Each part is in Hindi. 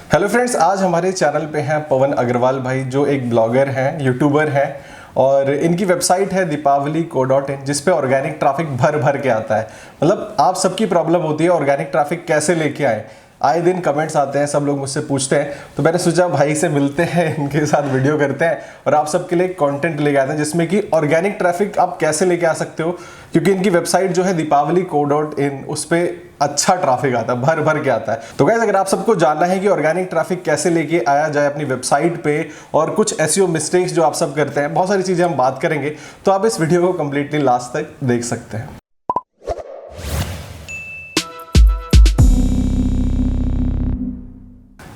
हेलो फ्रेंड्स, आज हमारे चैनल पे हैं पवन अग्रवाल भाई, जो एक ब्लॉगर हैं, यूट्यूबर हैं और इनकी वेबसाइट है deepavali.co.in जिस पे ऑर्गेनिक ट्रैफिक भर भर के आता है। मतलब आप सबकी प्रॉब्लम होती है ऑर्गेनिक ट्रैफिक कैसे लेके आए, आए दिन कमेंट्स आते हैं, सब लोग मुझसे पूछते हैं, तो मैंने सोचा भाई से मिलते हैं, इनके साथ वीडियो करते हैं और आप सबके लिए कंटेंट लेके आते हैं जिसमें कि ऑर्गेनिक ट्रैफिक आप कैसे लेके आ सकते हो। क्योंकि इनकी वेबसाइट जो है deepavali.co.in उस पर अच्छा ट्रैफिक आता है, भर भर के आता है। तो गाइस, अगर आप सबको जानना है कि ऑर्गेनिक ट्रैफिक कैसे लेके आया जाए अपनी वेबसाइट पे और कुछ एसईओ मिस्टेक्स जो आप सब करते हैं, बहुत सारी चीजें हम बात करेंगे, तो आप इस वीडियो को कंप्लीटली लास्ट तक देख सकते हैं।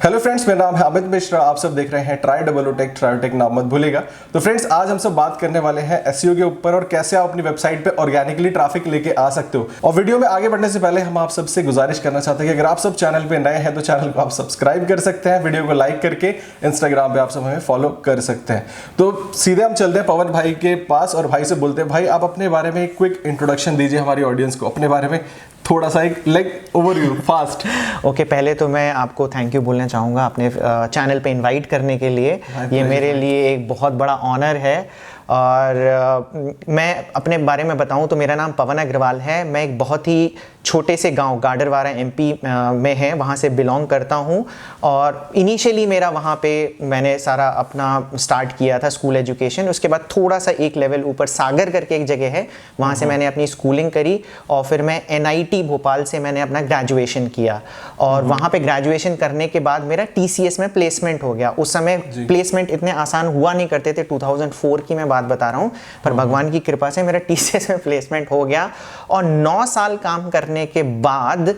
हेलो फ्रेंड्स, मेरा नाम है अमित मिश्रा, आप सब देख रहे हैं ट्राई नाम मत भूलेगा। तो फ्रेंड्स, आज हम सब बात करने वाले हैं एसईओ के ऊपर और कैसे आप अपनी वेबसाइट पे ऑर्गेनिकली ट्रैफिक लेके आ सकते हो। और वीडियो में आगे बढ़ने से पहले हम आप सबसे गुजारिश करना चाहते हैं कि अगर आप सब चैनल पे नए हैं तो चैनल को आप सब्सक्राइब कर सकते हैं, वीडियो को लाइक करके इंस्टाग्राम पे आप सब हमें फॉलो कर सकते हैं। तो सीधे हम चलते हैं पवन भाई के पास और भाई से बोलते हैं, भाई आप अपने बारे में एक क्विक इंट्रोडक्शन दीजिए हमारी ऑडियंस को, अपने बारे में थोड़ा सा एक ओवरव्यू फास्ट। ओके, पहले तो मैं आपको थैंक यू बोलना चाहूँगा अपने चैनल पे इनवाइट करने के लिए। ये मेरे लिए एक बहुत बड़ा ऑनर है। और मैं अपने बारे में बताऊं तो मेरा नाम पवन अग्रवाल है। मैं एक बहुत ही छोटे से गांव गाडरवारा एमपी में है, वहाँ से बिलोंग करता हूँ। और इनिशियली मेरा वहाँ पे मैंने सारा अपना स्टार्ट किया था स्कूल एजुकेशन। उसके बाद थोड़ा सा एक लेवल ऊपर सागर करके एक जगह है, वहाँ से मैंने अपनी स्कूलिंग करी और फिर मैं NIT भोपाल से मैंने अपना ग्रेजुएशन किया। और वहाँ पे ग्रेजुएशन करने के बाद मेरा TCS में प्लेसमेंट हो गया। उस समय प्लेसमेंट इतने आसान हुआ नहीं करते थे, 2004 की मैं बात बता रहा हूँ, पर भगवान की कृपा से मेरा TCS में प्लेसमेंट हो गया। और 9 साल काम करने के बाद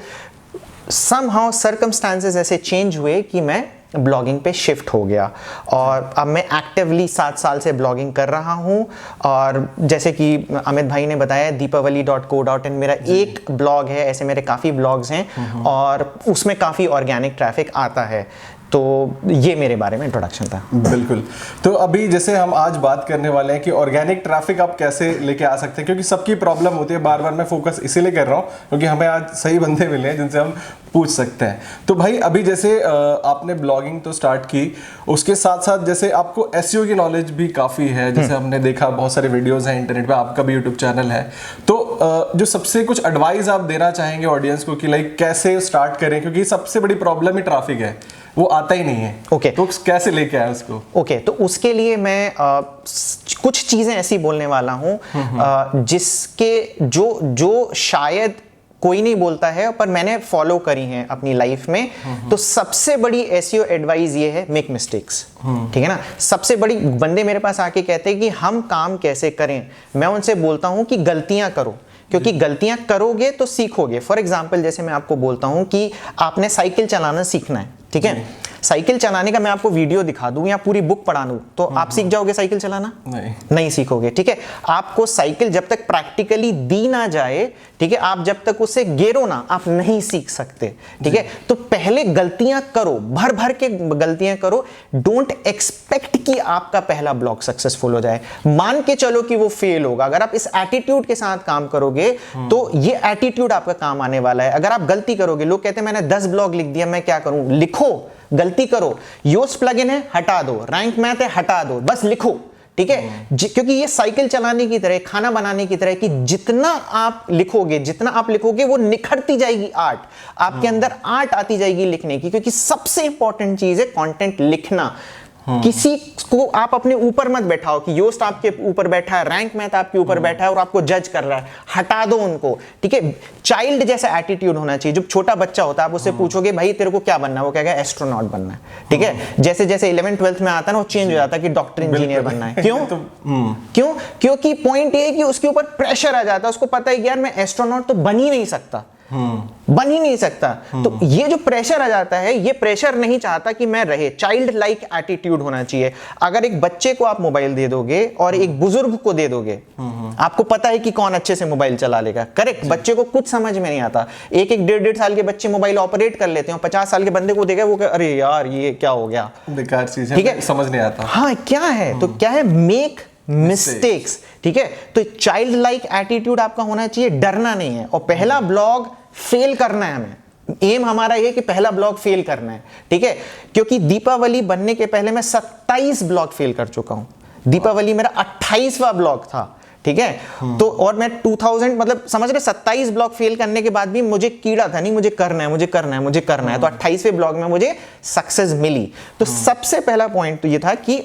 somehow circumstances ऐसे चेंज हुए कि मैं ब्लॉगिंग पे शिफ्ट हो गया और अब मैं एक्टिवली 7 साल से ब्लॉगिंग कर रहा हूँ। और जैसे कि अमित भाई ने बताया, deepavali.co.in मेरा एक ब्लॉग है, ऐसे मेरे काफ़ी ब्लॉग्स हैं और उसमें काफ़ी ऑर्गेनिक ट्रैफिक आता है। तो ये मेरे बारे में इंट्रोडक्शन था। बिल्कुल। तो अभी जैसे हम आज बात करने वाले हैं कि ऑर्गेनिक ट्रैफिक आप कैसे लेके आ सकते हैं, क्योंकि सबकी प्रॉब्लम होती है। बार बार मैं फोकस इसीलिए कर रहा हूँ क्योंकि हमें आज सही बंदे मिले हैं जिनसे हम पूछ सकते हैं। तो भाई, अभी जैसे आपने ब्लॉगिंग तो स्टार्ट की, उसके साथ साथ जैसे आपको एसईओ की नॉलेज भी काफ़ी है, जैसे हमने देखा बहुत सारे वीडियोज़ हैं इंटरनेट पर, आपका भी यूट्यूब चैनल है। तो जो सबसे कुछ एडवाइस आप देना चाहेंगे ऑडियंस को कि लाइक कैसे स्टार्ट करें, क्योंकि सबसे बड़ी प्रॉब्लम ही ट्रैफिक है, वो आता ही नहीं है। ओके, तो कैसे लेके आए उसको? ओके, तो उसके लिए मैं कुछ चीजें ऐसी बोलने वाला हूं जिसके जो शायद कोई नहीं बोलता है पर मैंने फॉलो करी हैं अपनी लाइफ में। तो सबसे बड़ी एसईओ एडवाइस ये है, मेक मिस्टेक्स। ठीक है ना। सबसे बड़ी बंदे मेरे पास आके कहते हैं कि हम काम कैसे करें, मैं उनसे बोलता हूं कि गलतियां करो, क्योंकि गलतियां करोगे तो सीखोगे। फॉर एग्जाम्पल, जैसे मैं आपको बोलता हूं कि आपने साइकिल चलाना सीखना है, ठीक है। साइकिल चलाने का मैं आपको वीडियो दिखा दूं या पूरी बुक पढ़ा दूं तो आप सीख जाओगे साइकिल चलाना? नहीं सीखोगे, ठीक है। आपको साइकिल जब तक प्रैक्टिकली दी ना जाए, ठीक है, आप जब तक उसे गेरो ना, आप नहीं सीख सकते, ठीक है। तो पहले गलतियां करो, भर भर के गलतियां करो। डोंट एक्सपेक्ट कि आपका पहला ब्लॉग सक्सेसफुल हो जाए। मान के चलो कि वो फेल होगा। अगर आप इस एटीट्यूड के साथ काम करोगे तो ये एटीट्यूड आपका काम आने वाला है। अगर आप गलती करोगे, लोग कहते हैं मैंने 10 ब्लॉग लिख दिया, मैं क्या करूं? लिखो, गलती करो। योस्ट प्लगइन है, हटा दो। रैंक मैथ है, हटा दो, बस लिखो, ठीक है। क्योंकि ये साइकिल चलाने की तरह, खाना बनाने की तरह कि जितना आप लिखोगे वो निखरती जाएगी आर्ट। आपके अंदर आर्ट आती जाएगी लिखने की, क्योंकि सबसे इंपॉर्टेंट चीज है कंटेंट लिखना। किसी को आप अपने ऊपर मत बैठाओ कि योस्ट आपके ऊपर बैठा है, रैंक मैथ आपके ऊपर बैठा है और आपको जज कर रहा है, हटा दो उनको, ठीक है। चाइल्ड जैसा एटीट्यूड होना चाहिए। जब छोटा बच्चा होता है, आप उससे पूछोगे भाई तेरे को क्या बनना है, वो कहेगा एस्ट्रोनॉट बनना है, ठीक है। जैसे जैसे 11th-12th में आता है ना, वो चेंज हो जाता है कि डॉक्टर इंजीनियर बनना है। क्यों? क्यों? क्योंकि पॉइंट ये है कि उसके ऊपर प्रेशर आ जाता है। उसको पता है कि यार मैं एस्ट्रोनॉट तो बन ही नहीं सकता, बन ही नहीं सकता। तो ये जो प्रेशर आ जाता है, ये प्रेशर नहीं चाहता कि मैं रहे। चाइल्ड लाइक एटीट्यूड होना चाहिए। अगर एक बच्चे को आप मोबाइल दे दोगे और एक बुजुर्ग को दे दोगे, आपको पता है कि कौन अच्छे से मोबाइल चला लेगा, करेक्ट। बच्चे को कुछ समझ में नहीं आता। एक 1.5 साल के बच्चे मोबाइल ऑपरेट कर लेते हैं, 50 साल के बंदे को देगा, वो अरे यार ये क्या हो गया, बेकार चीज है, ठीक है, समझ नहीं आता। हाँ, क्या है? तो क्या है? मेक मिस्टेक्स, ठीक है। तो चाइल्ड लाइक एटीट्यूड आपका होना चाहिए, डरना नहीं है। और पहला ब्लॉग फेल करना है हमें, एम हमारा ये कि पहला ब्लॉग फेल करना है, ठीक है, क्योंकि दीपावली बनने के पहले मैं 27 ब्लॉग फेल कर चुका हूं। दीपावली मेरा 28वां ब्लॉग था, ठीक है। तो और मैं 2000 मतलब समझ रहे 27 ब्लॉग फेल करने के बाद भी मुझे कीड़ा था, नहीं मुझे करना है, मुझे करना है, मुझे करना है। तो 28वें ब्लॉग में मुझे सक्सेस मिली। तो सबसे पहला पॉइंट तो ये था कि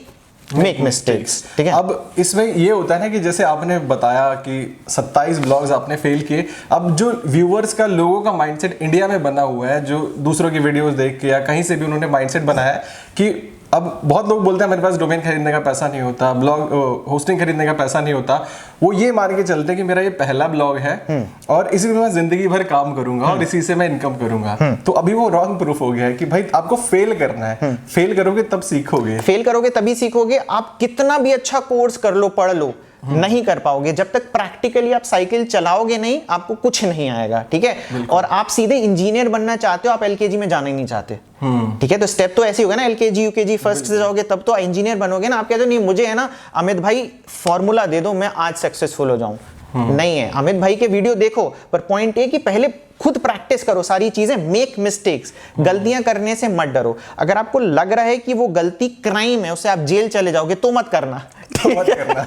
मेक मिस्टेक्स, ठीक है। अब इसमें ये होता है ना कि जैसे आपने बताया कि 27 ब्लॉग्स आपने फेल किए। अब जो व्यूअर्स का, लोगों का माइंडसेट इंडिया में बना हुआ है, जो दूसरों की वीडियोस देख के या कहीं से भी उन्होंने माइंडसेट बनाया है कि अब बहुत लोग बोलते हैं मेरे पास डोमेन खरीदने का पैसा नहीं होता, ब्लॉग होस्टिंग खरीदने का पैसा नहीं होता। वो ये मान के चलते हैं कि मेरा ये पहला ब्लॉग है और इसी में मैं जिंदगी भर काम करूंगा और इसी से मैं इनकम करूंगा। तो अभी वो रॉन्ग प्रूफ हो गया है कि भाई आपको फेल करना है, फेल करोगे तब सीखोगे, फेल करोगे तभी सीखोगे। आप कितना भी अच्छा कोर्स कर लो, पढ़ लो, नहीं कर पाओगे जब तक प्रैक्टिकली आप साइकिल चलाओगे नहीं, आपको कुछ नहीं आएगा, ठीक है। और आप सीधे इंजीनियर बनना चाहते हो, आप एलकेजी में जाना ही नहीं चाहते, ठीक है। तो स्टेप तो ऐसे होगा ना, एलकेजी यूकेजी फर्स्ट से जाओगे तब तो इंजीनियर बनोगे ना। आप कहते हो नहीं मुझे है ना अमित भाई फॉर्मूला दे दो मैं आज सक्सेसफुल हो जाऊं, नहीं है। अमित भाई के वीडियो देखो, पर पॉइंट ये कि पहले खुद प्रैक्टिस करो सारी चीजें, मेक मिस्टेक्स, गलतियां करने से मत डरो। अगर आपको लग रहा है कि वो गलती क्राइम है, उससे आप जेल चले जाओगे, तो मत करना, तो मत करना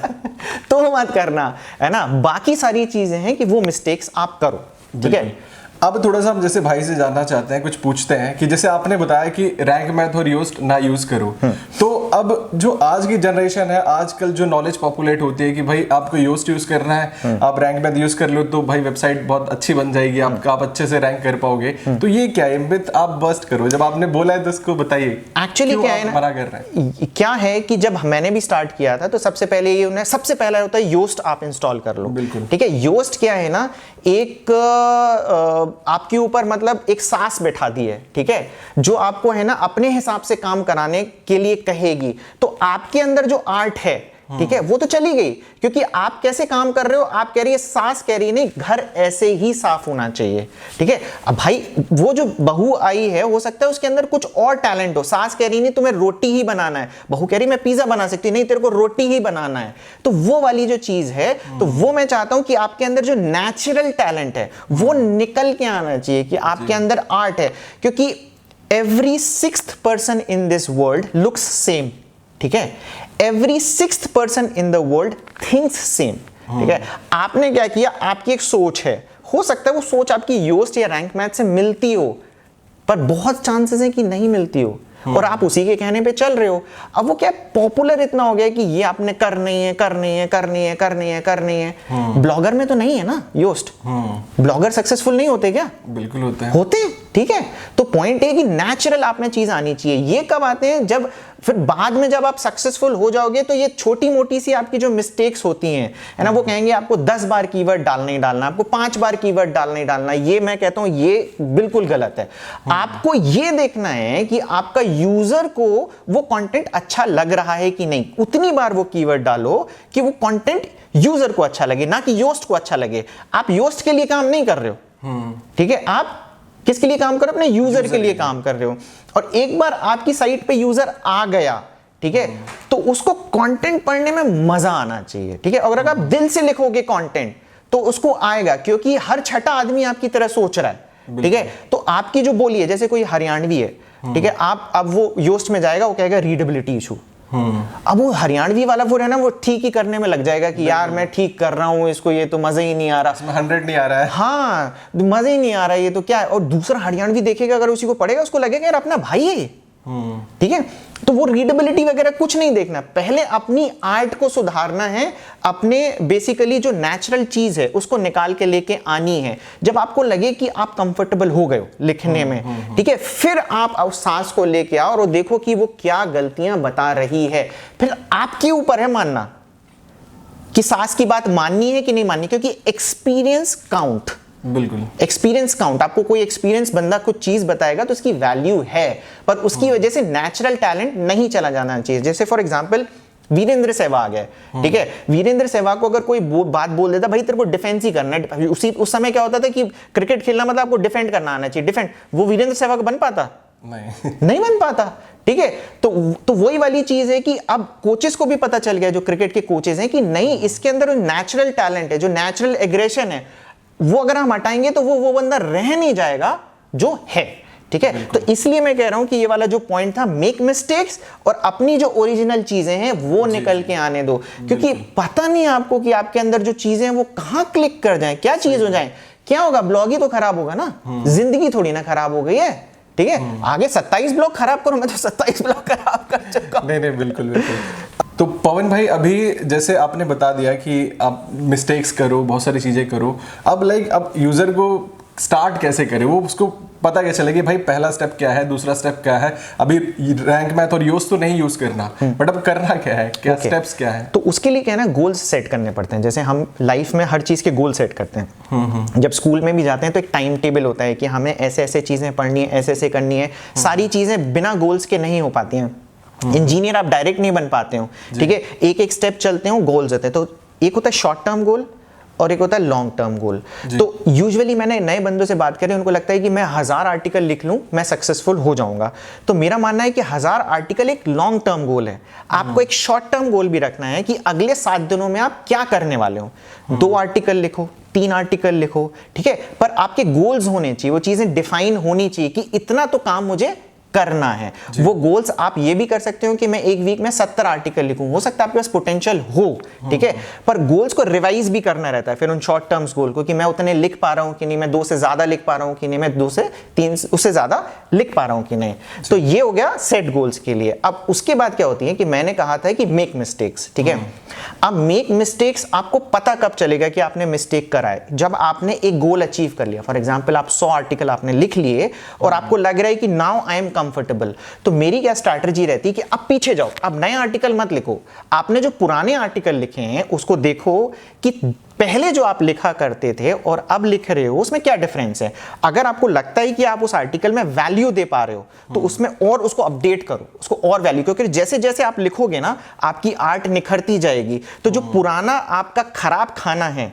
तो मत करना, है ना। बाकी सारी चीजें हैं कि वो मिस्टेक्स आप करो, ठीक है। अब थोड़ा सा हम जैसे भाई से जानना चाहते हैं, कुछ पूछते हैं कि जैसे आपने बताया कि रैंक मैथ और योस्ट ना यूज करो, तो अब जो आज की जनरेशन है, आजकल जो नॉलेज पॉपुलेट होती है कि भाई आपको योस्ट यूज करना है, आप रैंक मैथ यूज कर लो तो भाई वेबसाइट बहुत अच्छी बन जाएगी, आप अच्छे से रैंक कर पाओगे। तो ये क्या है मिथ, आप बस्ट करो, जब आपने बोला है तो उसको बताइए एक्चुअली क्या है ना, मना कर रहे हैं। क्या है कि जब मैंने भी स्टार्ट किया था तो सबसे पहले ये उन्हें सबसे पहला होता है योस्ट आप इंस्टॉल कर लो, बिल्कुल, ठीक है। योस्ट क्या है ना, एक आपके ऊपर मतलब एक सांस बैठा दी है, ठीक है, जो आपको है ना अपने हिसाब से काम कराने के लिए कहेगी। तो आपके अंदर जो आर्ट है, ठीक है, वो तो चली गई, क्योंकि आप कैसे काम कर रहे हो, आप कह रही है सांस कह रही है, नहीं घर ऐसे ही साफ होना चाहिए, ठीक है। अब भाई वो जो बहू आई है, हो सकता है उसके अंदर कुछ और टैलेंट हो, सांस कह रही नहीं तुम्हें रोटी ही बनाना है, बहू कह रही मैं पिज्जा बना सकती हूँ, नहीं तेरे को रोटी ही बनाना है। तो वो वाली जो चीज है, तो वो मैं चाहता हूं कि आपके अंदर जो नेचुरल टैलेंट है वो निकल के आना चाहिए, कि आपके अंदर आर्ट है, क्योंकि every 6th person in this world looks same, ठीक है। Every 6th person in the world thinks same, ठीक है। आपने क्या किया, आपकी एक सोच है, हो सकता है वो सोच आपकी योस्ट या रैंक मैथ से मिलती हो, पर बहुत चांसेस है कि नहीं मिलती हो, और आप उसी के कहने पे चल रहे हो। अब वो क्या पॉपुलर इतना हो गया कि ये आपने करनी है, करनी है, करनी है, करनी है, करनी है। ब्लॉगर में तो नहीं है ना योस्ट, ब्लॉगर सक्सेसफुल नहीं होते क्या? बिल्कुल होते हैं, होते हैं, ठीक है। तो पॉइंट है कि नेचुरल आप में चीज आनी चाहिए। ये कब आते हैं, जब फिर बाद में जब आप सक्सेसफुल हो जाओगे तो ये छोटी मोटी सी आपकी जो मिस्टेक्स होती हैं, है ना, वो कहेंगे आपको 10 बार कीवर्ड डालना ही डालना, आपको 5 बार कीवर्ड डालना ही डालना। ये मैं कहता हूं ये बिल्कुल गलत है। आपको ये देखना है कि आपका यूजर को वो कंटेंट अच्छा लग रहा है कि नहीं, उतनी बार वो कीवर्ड डालो कि वो कंटेंट यूजर को अच्छा लगे, ना कि योस्ट को अच्छा लगे। आप योस्ट के लिए काम नहीं कर रहे हो, ठीक है, आप किसके लिए काम कर रहे हो, अपने यूजर के लिए काम कर रहे हो। और एक बार आपकी साइट पे यूजर आ गया, ठीक है, तो उसको कंटेंट पढ़ने में मजा आना चाहिए, ठीक है। अगर आप दिल से लिखोगे कंटेंट तो उसको आएगा, क्योंकि हर छठा आदमी आपकी तरह सोच रहा है, ठीक है। तो आपकी जो बोली है, जैसे कोई हरियाणवी है, ठीक है, आप अब वो योस्ट में जाएगा, वो कहेगा रीडेबिलिटी इशू। अब वो हरियाणवी वाला वो है ना, वो ठीक ही करने में लग जाएगा कि यार मैं ठीक कर रहा हूं इसको, ये तो मजा ही नहीं आ रहा, इसमें 100 नहीं आ रहा है, हाँ मजा ही नहीं आ रहा है, ये तो क्या है। और दूसरा हरियाणवी देखेगा, अगर उसी को पढ़ेगा उसको लगेगा यार अपना भाई है, ठीक है। तो वो रीडेबिलिटी वगैरह कुछ नहीं देखना, पहले अपनी आर्ट को सुधारना है, अपने बेसिकली जो नेचुरल चीज है उसको निकाल के लेके आनी है। जब आपको लगे कि आप कंफर्टेबल हो गए हो लिखने में, ठीक है, फिर आप उस सांस को लेके आओ और देखो कि वो क्या गलतियां बता रही है। फिर आपके ऊपर है मानना कि सांस की बात माननी है कि नहीं माननी, क्योंकि एक्सपीरियंस काउंट, बिल्कुल एक्सपीरियंस काउंट। आपको कोई एक्सपीरियंस बंदा कुछ चीज बताएगा तो उसकी वैल्यू है, पर उसकी वजह से नेचुरल टैलेंट नहीं चला जाना चाहिए। जैसे फॉर एग्जांपल वीरेंद्र सहवाग आ गया, ठीक है, वीरेंद्र सहवाग को अगर कोई बात बोल देता, भाई तेरे को डिफेंस ही करना है, उस समय क्या होता था कि क्रिकेट खेलना मतलब आपको डिफेंड करना आना चाहिए, डिफेंड, वो वीरेंद्र सहवाग बन पाता नहीं बन पाता, ठीक है। तो वही वाली चीज है कि अब कोचेस को भी पता चल गया, जो क्रिकेट के कोचेस हैं, कि नहीं इसके अंदर नेचुरल टैलेंट है, जो नेचुरल एग्रेशन है, वो अगर हम हटाएंगे तो वो बंदा रह नहीं जाएगा, जो है, ठीक है। तो इसलिए मैं कह रहा हूं कि ये वाला जो पॉइंट था, मेक मिस्टेक्स और अपनी जो ओरिजिनल चीजें हैं वो निकल के आने दो, क्योंकि पता नहीं आपको कि आपके अंदर जो चीजें हैं वो कहां क्लिक कर जाएं, क्या चीज हो जाए, क्या होगा, ब्लॉग ही तो खराब होगा ना, जिंदगी थोड़ी ना खराब हो गई है, ठीक है। आगे 27 ब्लॉग खराब करो, मैं तो 27 ब्लॉग खराब कर चुका हूं। नहीं बिल्कुल बिल्कुल। तो पवन भाई, अभी जैसे आपने बता दिया कि आप मिस्टेक्स करो, बहुत सारी चीजें करो, अब यूजर को स्टार्ट कैसे करे, वो उसको पता कैसे चले कि भाई पहला स्टेप क्या है, दूसरा स्टेप क्या है। अभी रैंक मैथ और योज तो नहीं यूज करना, बट अब करना क्या है, क्या स्टेप्स क्या है? तो उसके लिए क्या है ना, गोल्स सेट करने पड़ते हैं। जैसे हम लाइफ में हर चीज के गोल सेट करते हैं। जब स्कूल में भी जाते हैं तो एक टाइम टेबल होता है कि हमें ऐसे ऐसे चीजें पढ़नी है, ऐसे ऐसे करनी है। सारी चीजें बिना गोल्स के नहीं हो पाती हैं। इंजीनियर आप डायरेक्ट नहीं बन पाते हो, ठीक है। एक एक स्टेप चलते हो, गोल्स होते हैं। तो एक होता है शॉर्ट टर्म गोल और एक होता है लॉन्ग टर्म गोल। तो यूजुअली मैंने नए बंदों से बात करी, उनको लगता है कि मैं 1000 आर्टिकल लिख लूं, मैं सक्सेसफुल हो जाऊंगा। तो मेरा मानना है कि 1000 आर्टिकल एक लॉन्ग टर्म गोल है। आपको एक शॉर्ट टर्म गोल भी रखना है कि अगले 7 दिनों में आप क्या करने वाले हो। 2 आर्टिकल लिखो, 3 आर्टिकल लिखो, ठीक है, पर आपके गोल्स होने चाहिए, वो चीजें डिफाइन होनी चाहिए कि इतना तो काम मुझे करना है। वो गोल्स आप ये भी कर सकते हो कि मैं एक वीक में 70 आर्टिकल लिखूं, हो सकता है आपके पास पोटेंशियल हो, ठीक है, पर गोल्स को रिवाइज भी करना रहता है फिर उन शॉर्ट टर्म्स गोल को, कि मैं उतने लिख पा रहा हूं कि नहीं, मैं 2 से ज्यादा लिख पा रहा हूं कि नहीं, मैं 2 से 3 उससे ज्यादा लिख पा रहा हूं कि नहीं। तो ये हो गया सेट गोल्स के लिए। अब उसके बाद क्या होती है कि मैंने कहा था कि मेक मिस्टेक्स, ठीक है। अब मेक मिस्टेक्स आपको पता कब चलेगा कि आपने मिस्टेक करा है, जब आपने एक गोल अचीव कर लिया। फॉर एग्जांपल आप 100 आर्टिकल आपने लिख लिए और आपको लग रहा है कि नाउ आई एम कंफर्टेबल, तो मेरी क्या स्ट्रैटेजी रहती है कि अब पीछे जाओ, अब नए आर्टिकल मत लिखो, आपने जो पुराने आर्टिकल लिखे हैं उसको देखो कि पहले जो आप लिखा करते थे और अब लिख रहे हो उसमें क्या डिफरेंस है। अगर आपको लगता है कि आप उस आर्टिकल में वैल्यू दे पा रहे हो तो उसमें और उसको अपडेट करो, उसको और वैल्यू, क्योंकि जैसे जैसे आप लिखोगे ना आपकी आर्ट निखरती जाएगी। तो जो पुराना आपका खराब खाना है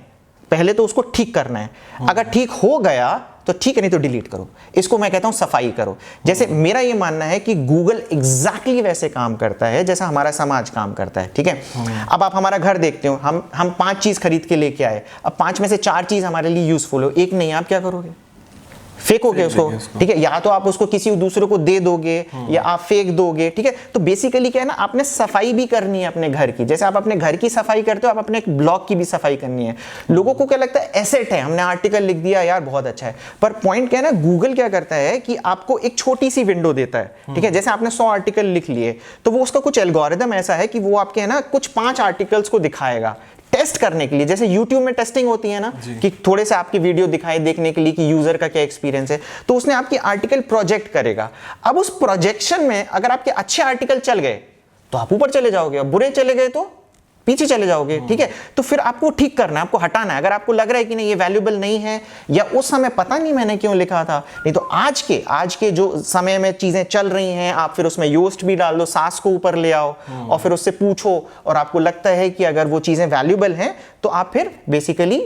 पहले तो उसको ठीक करना है, अगर ठीक हो गया तो ठीक है, नहीं तो डिलीट करो। इसको मैं कहता हूं सफाई करो। जैसे मेरा ये मानना है कि गूगल एग्जैक्टली वैसे काम करता है जैसा हमारा समाज काम करता है, ठीक है। अब आप हमारा घर देखते हो, हम 5 चीज खरीद के लेके आए, अब 5 में से 4 चीज हमारे लिए यूजफुल हो, एक नहीं, आप क्या करोगे, फेंकोगे उसको, ठीक है, या तो आप उसको किसी दूसरे को दे दोगे या आप फेंक दोगे, ठीक है। तो बेसिकली क्या है ना, आपने सफाई भी करनी है अपने घर की। जैसे आप अपने घर की सफाई करते हो, आप अपने ब्लॉग की भी सफाई करनी है। लोगों को क्या लगता है, एसेट है, हमने आर्टिकल लिख दिया यार बहुत अच्छा है, पर पॉइंट क्या है ना, गूगल क्या करता है कि आपको एक छोटी सी विंडो देता है, ठीक है। जैसे आपने 100 आर्टिकल लिख लिए तो वो उसका कुछ एल्गोरिदम ऐसा है कि वो आपके है ना कुछ 5 आर्टिकल्स को दिखाएगा टेस्ट करने के लिए। जैसे YouTube में टेस्टिंग होती है ना कि थोड़े से आपकी वीडियो दिखाए देखने के लिए कि यूजर का क्या एक्सपीरियंस है, तो उसने आपकी आर्टिकल प्रोजेक्ट करेगा। अब उस प्रोजेक्शन में अगर आपके अच्छे आर्टिकल चल गए तो आप ऊपर चले जाओगे, और बुरे चले गए तो पीछे चले जाओगे, ठीक है। तो फिर आपको ठीक करना है, आपको हटाना है। अगर आपको लग रहा है कि नहीं ये वैल्यूएबल नहीं है, या उस समय पता नहीं मैंने क्यों लिखा था, नहीं तो आज के जो समय में चीजें चल रही हैं, आप फिर उसमें योस्ट भी डाल दो, सास को ऊपर ले आओ और फिर उससे पूछो, और आपको लगता है कि अगर वो चीजें वैल्यूएबल हैं तो आप फिर बेसिकली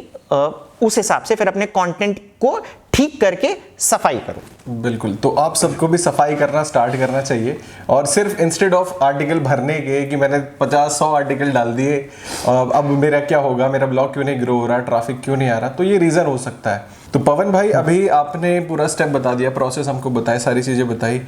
उस हिसाब से फिर अपने कंटेंट को ठीक करके सफाई करो। बिल्कुल, तो आप सबको भी सफाई करना स्टार्ट करना चाहिए, और सिर्फ इंस्टेड ऑफ आर्टिकल भरने के कि मैंने 50-100 आर्टिकल डाल दिए, अब मेरा क्या होगा, मेरा ब्लॉग क्यों नहीं ग्रो हो रहा, ट्रैफिक क्यों नहीं आ रहा, तो ये रीज़न हो सकता है। तो पवन भाई, अभी आपने पूरा स्टेप बता दिया, प्रोसेस हमको बताया, सारी चीज़ें बताई,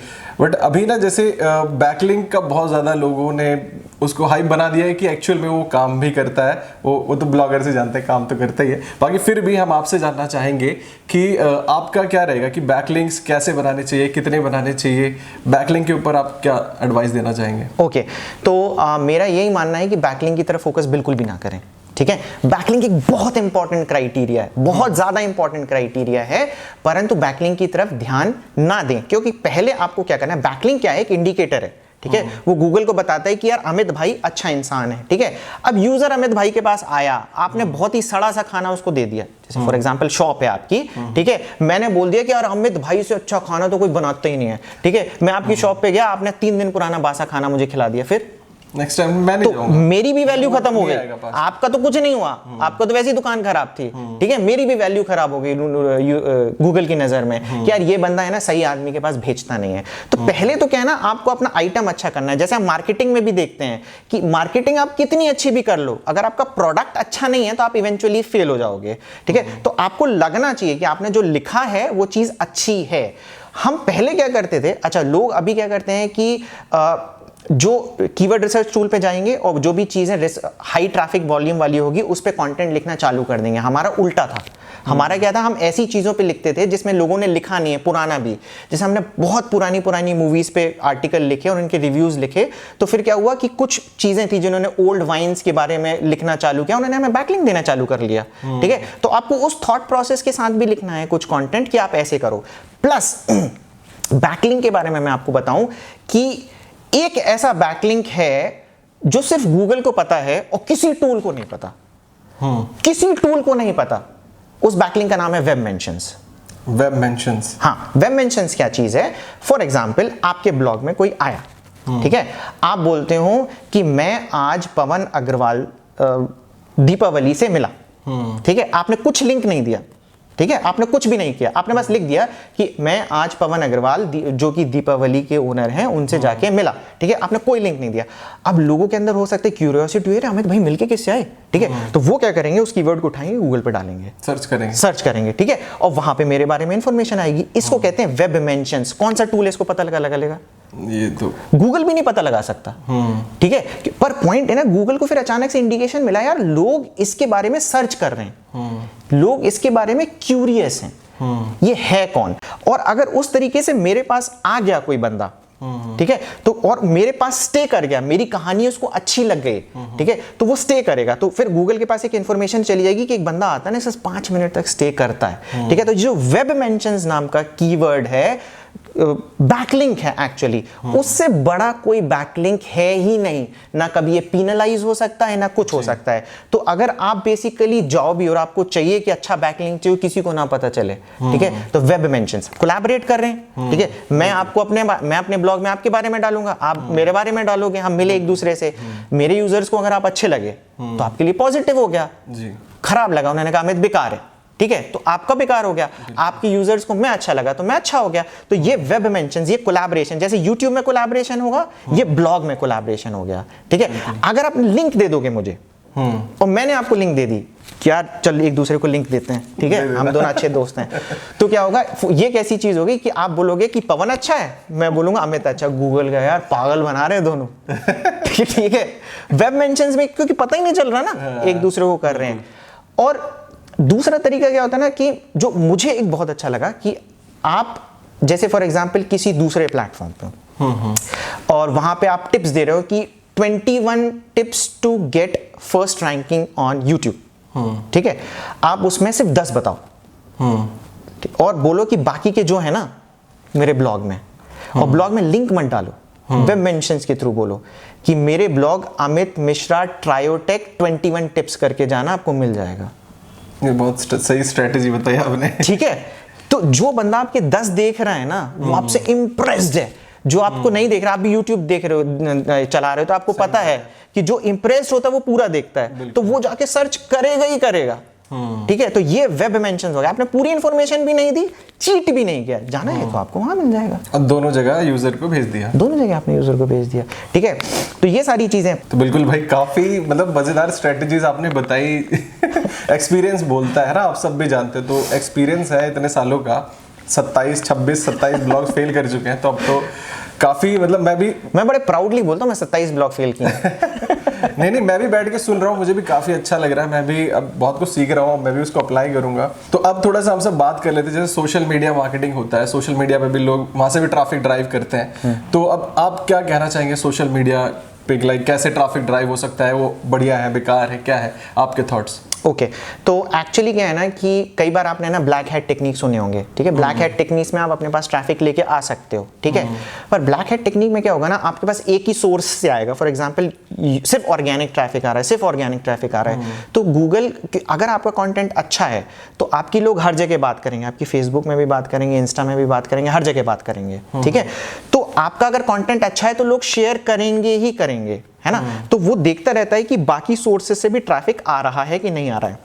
बट अभी ना जैसे बैकलिंक का बहुत ज़्यादा लोगों ने उसको हाइप बना दिया है कि एक्चुअल में वो काम भी करता है, वो तो ब्लॉगर से जानते हैं, काम तो करता ही है। बाकी फिर भी हम आपसे जानना चाहेंगे कि आपका क्या रहेगा कि बैकलिंक्स कैसे बनाने चाहिए, कितने बनाने चाहिए, बैकलिंक के ऊपर आप क्या एडवाइस देना चाहेंगे? ओके, तो मेरा यही मानना है कि बैकलिंक की तरफ फोकस बिल्कुल भी ना करें, ठीक है। बैकलिंक एक बहुत इंपॉर्टेंट क्राइटेरिया है, बहुत ज्यादा इंपॉर्टेंट क्राइटेरिया है, परंतु बैकलिंक की तरफ ध्यान ना दें, क्योंकि पहले आपको क्या करना है, बैकलिंक क्या है, एक इंडिकेटर है, ठीक है। वो गूगल को बताता है कि यार अमित भाई अच्छा इंसान है, ठीक है। अब यूजर अमित भाई के पास आया, आपने बहुत ही सड़ा सा खाना उसको दे दिया, जैसे फॉर एग्जांपल शॉप है आपकी, ठीक है, मैंने बोल दिया कि यार अमित भाई से अच्छा खाना तो कोई बनाता ही नहीं है, ठीक है। मैं आपकी शॉप पे गया, आपने 3 दिन पुराना बासा खाना मुझे खिला दिया, फिर नेक्स्ट टाइम मैं नहीं तो जाऊंगा। मेरी भी वैल्यू खत्म हो नहीं गई। आएगा पास। आपका तो कुछ नहीं हुआ, आपका तो वैसी दुकान खराब थी, ठीक है, मेरी भी वैल्यू खराब हो गई गूगल की नजर में कि यार ये बंदा है ना सही आदमी के पास भेजता नहीं है। तो पहले तो क्या है ना, आपको अपना आइटम अच्छा करना है। जैसे हम मार्केटिंग में भी देखते हैं कि मार्केटिंग आप कितनी अच्छी भी कर लो, अगर आपका प्रोडक्ट अच्छा नहीं है तो आप इवेंचुअली फेल हो जाओगे, ठीक है। तो आपको लगना चाहिए कि आपने जो लिखा है वो चीज अच्छी है। हम पहले क्या करते थे, अच्छा लोग अभी क्या करते हैं कि जो कीवर्ड रिसर्च टूल पे जाएंगे और जो भी चीजें हाई ट्रैफिक वॉल्यूम वाली होगी उस पे कंटेंट लिखना चालू कर देंगे। हमारा उल्टा था। हमारा क्या था, हम ऐसी चीजों पे लिखते थे जिसमें लोगों ने लिखा नहीं है, पुराना भी। जैसे हमने बहुत पुरानी मूवीज पे आर्टिकल लिखे और उनके रिव्यूज लिखे, तो फिर क्या हुआ कि कुछ चीजें थी जिन्होंने ओल्ड वाइन्स के बारे में लिखना चालू किया, उन्होंने हमें बैकलिंक देना चालू कर लिया, ठीक है। तो आपको उस थॉट प्रोसेस के साथ भी लिखना है कुछ कंटेंट कि आप ऐसे करो। प्लस बैकलिंक के बारे में मैं आपको बताऊं कि एक ऐसा बैकलिंक है जो सिर्फ गूगल को पता है और किसी टूल को नहीं पता। किसी टूल को नहीं पता। उस बैकलिंक का नाम है वेब मेंशंस। वेब मेंशंस, हाँ, वेब मेंशंस क्या चीज है? फॉर एग्जाम्पल, आपके ब्लॉग में कोई आया, ठीक है, आप बोलते हो कि मैं आज पवन अग्रवाल दीपावली से मिला, ठीक है, आपने कुछ लिंक नहीं दिया, ठीक है, आपने कुछ भी नहीं किया, आपने बस लिख दिया कि मैं आज पवन अग्रवाल जो कि दीपावली के ओनर हैं उनसे जाके मिला, ठीक है, आपने कोई लिंक नहीं दिया। अब लोगों के अंदर हो सकता है क्यूरियोसिटी, अमित भाई मिलके किससे आए, ठीक है, तो वो क्या करेंगे, उस कीवर्ड को उठाएंगे, गूगल पे डालेंगे, सर्च करेंगे, ठीक है, और वहां पे मेरे बारे में इंफॉर्मेशन आएगी। इसको कहते हैं वेब मेंशंस। कौन सा टूल है इसको पता लगेगा? ये तो गूगल भी नहीं पता लगा सकता, ठीक है। पर पॉइंट है ना, गूगल को फिर अचानक से इंडिकेशन मिला, यार लोग इसके बारे में सर्च कर रहे हैं, लोग इसके बारे में क्यूरियस हैं, ये है कौन। और अगर उस तरीके से मेरे पास आ गया कोई बंदा, ठीक है, तो और मेरे पास स्टे कर गया, मेरी कहानी उसको अच्छी लग गई, ठीक है, तो वो स्टे करेगा। तो फिर गूगल के पास एक इंफॉर्मेशन चली जाएगी कि एक बंदा आता है ना सिर्फ 5 मिनट तक स्टे करता है, ठीक है। तो जो वेब मेंशंस नाम का कीवर्ड है, बैकलिंक है एक्चुअली, उससे बड़ा कोई बैकलिंक है ही नहीं। ना कभी ये पीनलाइज हो सकता है, ना कुछ हो सकता है। तो अगर आप बेसिकली जाओ भी और आपको चाहिए कि अच्छा बैकलिंक चाहिए, किसी को ना पता चले, ठीक है, तो वेब मेंशंस कोलैबोरेट कर रहे हैं, ठीक है, मैं अपने ब्लॉग में आपके बारे में डालूंगा, आप मेरे बारे में डालोगे, हम मिले एक दूसरे से, मेरे यूजर्स को अगर आप अच्छे लगे तो आपके लिए पॉजिटिव हो गया, खराब लगा उन्होंने कहा अमित बेकार है, ठीक है, तो आपका बेकार हो गया, आपके यूजर्स को मैं अच्छा लगा तो मैं अच्छा हो गया। तो ये वेब मेंशंस, ये कोलैबोरेशन, जैसे YouTube में कोलैबोरेशन होगा, ये ब्लॉग में कोलैबोरेशन हो गया, ठीक है। अगर आप लिंक दे दोगे मुझे और मैंने आपको लिंक दे दी कि यार चल एक दूसरे को लिंक देते हैं, ठीक है, हम दोनों अच्छे दोस्त हैं, तो क्या होगा, ये कैसी चीज होगी कि आप बोलोगे कि पवन अच्छा है, मैं बोलूंगा अमित अच्छा। गूगल का यार पागल बना रहे हैं दोनों, ठीक है। वेब मेंशंस में क्योंकि पता ही नहीं चल रहा ना एक दूसरे को कर रहे हैं। और दूसरा तरीका क्या होता है ना, कि जो मुझे एक बहुत अच्छा लगा कि आप जैसे फॉर एग्जांपल किसी दूसरे प्लेटफॉर्म पे और वहां पे आप टिप्स दे रहे हो कि 21 tips to get first ranking on YouTube, ठीक है, आप उसमें सिर्फ 10 बताओ और बोलो कि बाकी के जो है ना मेरे ब्लॉग में, और ब्लॉग में लिंक मत डालो, वेब मेंशंस के थ्रू बोलो कि मेरे ब्लॉग अमित मिश्रा ट्रायोटेक 21 टिप्स करके जाना, आपको मिल जाएगा। ये बहुत सही स्ट्रेटेजी बताई आपने, ठीक है। तो जो बंदा आपके 10 देख रहा है ना, वो आपसे इंप्रेस्ड है। जो आपको नहीं देख रहा, आप भी YouTube देख रहे हो, चला रहे हो, तो आपको पता है कि जो इंप्रेस्ड होता है वो पूरा देखता है, तो वो जाके सर्च करेगा ही करेगा, ठीक है। तो ये वेब मेंशंस हो गया, आपने पूरी इंफॉर्मेशन भी नहीं दी, चीट भी नहीं किया, जाना है तो आपको वहां मिल जाएगा। और दोनों जगह यूजर को भेज दिया, दोनों जगह आपने यूजर को भेज दिया, ठीक है। तो ये सारी चीजें, तो बिल्कुल भाई काफी मतलब मजेदार स्ट्रेटजीज आपने बताई। एक्सपीरियंस बोलता है ना, आप सब भी जानते हो, तो एक्सपीरियंस है इतने सालों का, 27 ब्लॉग्स फेल कर चुके हैं, तो अब तो काफी मतलब मैं बड़े प्राउडली बोलता हूँ मैं 27 ब्लॉग फेल किए। नहीं, मैं भी बैठ के सुन रहा हूँ, मुझे भी काफी अच्छा लग रहा है, मैं भी अब बहुत कुछ सीख रहा हूँ, मैं भी उसको अप्लाई करूंगा। तो अब थोड़ा सा हम सब बात कर लेते हैं, जैसे सोशल मीडिया मार्केटिंग होता है, सोशल मीडिया पे भी लोग वहां से भी ट्रैफिक ड्राइव करते हैं, तो अब आप क्या कहना चाहेंगे सोशल मीडिया पे, लाइक कैसे ट्रैफिक ड्राइव हो सकता है, वो बढ़िया है, बेकार है, क्या है आपके थॉट्स? ओके, तो एक्चुअली क्या है ना कि कई बार आपने ना ब्लैक हैट टेक्निक सुने होंगे, ठीक है। ब्लैक हैट टेक्निक्स में आप अपने पास ट्रैफिक लेके आ सकते हो, ठीक है, पर ब्लैक हैट टेक्निक में क्या होगा ना, आपके पास एक ही सोर्स से आएगा। फॉर एग्जांपल सिर्फ ऑर्गेनिक ट्रैफिक आ रहा है, सिर्फ ऑर्गेनिक ट्रैफिक आ रहा है, तो गूगल, अगर आपका कंटेंट अच्छा है तो आपकी लोग हर जगह बात करेंगे, आपकी फेसबुक में भी बात करेंगे, इंस्टा में भी बात करेंगे, हर जगह बात करेंगे, ठीक है। तो आपका अगर कंटेंट अच्छा है तो लोग शेयर करेंगे ही करेंगे, है ना। तो वो देखता रहता है कि बाकी सोर्सेस से भी ट्रैफिक आ रहा है कि नहीं आ रहा है।